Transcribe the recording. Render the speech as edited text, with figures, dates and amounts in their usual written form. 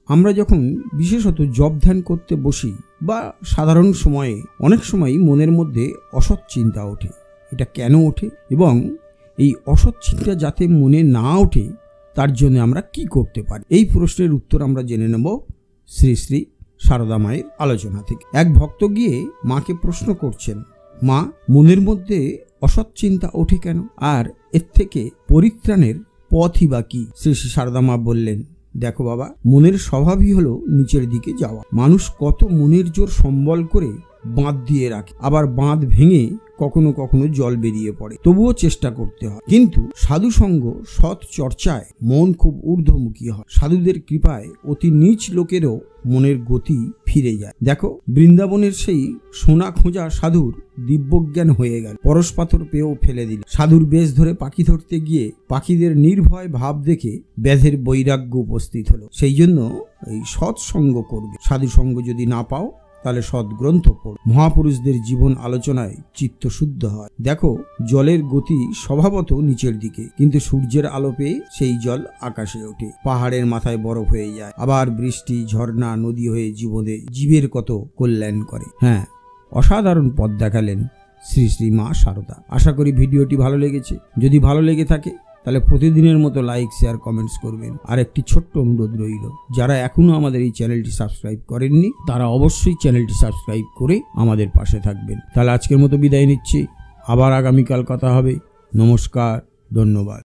আমরা যখন বিশেষত জপ ধ্যান করতে বসি বা সাধারণ সময়ে অনেক সময় মনের মধ্যে অসৎ চিন্তা ওঠে। এটা কেন ওঠে এবং এই অসৎ চিন্তা যাতে মনে না ওঠে তার জন্য আমরা কি করতে পারি, এই প্রশ্নের উত্তর আমরা জেনে নেব শ্রী শ্রী সারদা মায়ের আলোচনা থেকে। এক ভক্ত গিয়ে মাকে প্রশ্ন করছেন, মা, মনের মধ্যে অসৎ চিন্তা ওঠে কেন, আর এর থেকে পরিত্রাণের পথই বা কি? শ্রী শ্রী সারদা মা বললেন, দেখো বাবা, মনের স্বভাবই হলো নিচের দিকে যাওয়া। মানুষ কত মনের জোর সম্বল করে বাঁধ দিয়ে রাখে, আবার বাঁধ ভেঙে কখনো কখনো জল বেরিয়ে পড়ে, তবুও চেষ্টা করতে হয়। কিন্তু সাধু সঙ্গ সৎ চর্চায় মন খুব ঊর্ধ্বমুখী হয়। সাধুদের কৃপায় অতি নীচ লোকেরও মনের গতি ফিরে যায়। দেখো, বৃন্দাবনের সেই সোনা খোঁজা সাধুর দিব্যজ্ঞান হয়ে গেল, পরশ পাথর পেয়েও ফেলে দিল। সাধুর বেশ ধরে পাখি ধরতে গিয়ে পাখিদের নির্ভয় ভাব দেখে ব্যাধের বৈরাগ্য উপস্থিত হলো। সেই জন্য এই সৎসঙ্গ করবে। সাধু সঙ্গ যদি না পাও তাহলে সদ্গ্রন্থ পড়ো। মহাপুরুষদের জীবন আলোচনায় চিত্ত শুদ্ধ হয়। দেখো, জলের গতি স্বভাবত নিচের দিকে, কিন্তু সূর্যের আলো পেয়ে সেই জল আকাশে ওঠে, পাহাড়ের মাথায় বরফ হয়ে যায়, আবার বৃষ্টি, ঝর্ণা, নদী হয়ে জীবের কত কল্যাণ করে। হ্যাঁ, অসাধারণ পথ দেখালেন শ্রী শ্রী মা সারদা। আশা করি ভিডিওটি ভালো লেগেছে। যদি ভালো লেগে থাকে তাহলে প্রতিদিনের মতো লাইক, শেয়ার, কমেন্টস করবেন। আর একটি ছোট্ট অনুরোধ রইল, যারা এখনো আমাদের এই চ্যানেলটি সাবস্ক্রাইব করেননি তারা অবশ্যই চ্যানেলটি সাবস্ক্রাইব করে আমাদের পাশে থাকবেন। তাহলে আজকের মতো বিদায় নিচ্ছি, আবার আগামীকাল কথা হবে। নমস্কার, ধন্যবাদ।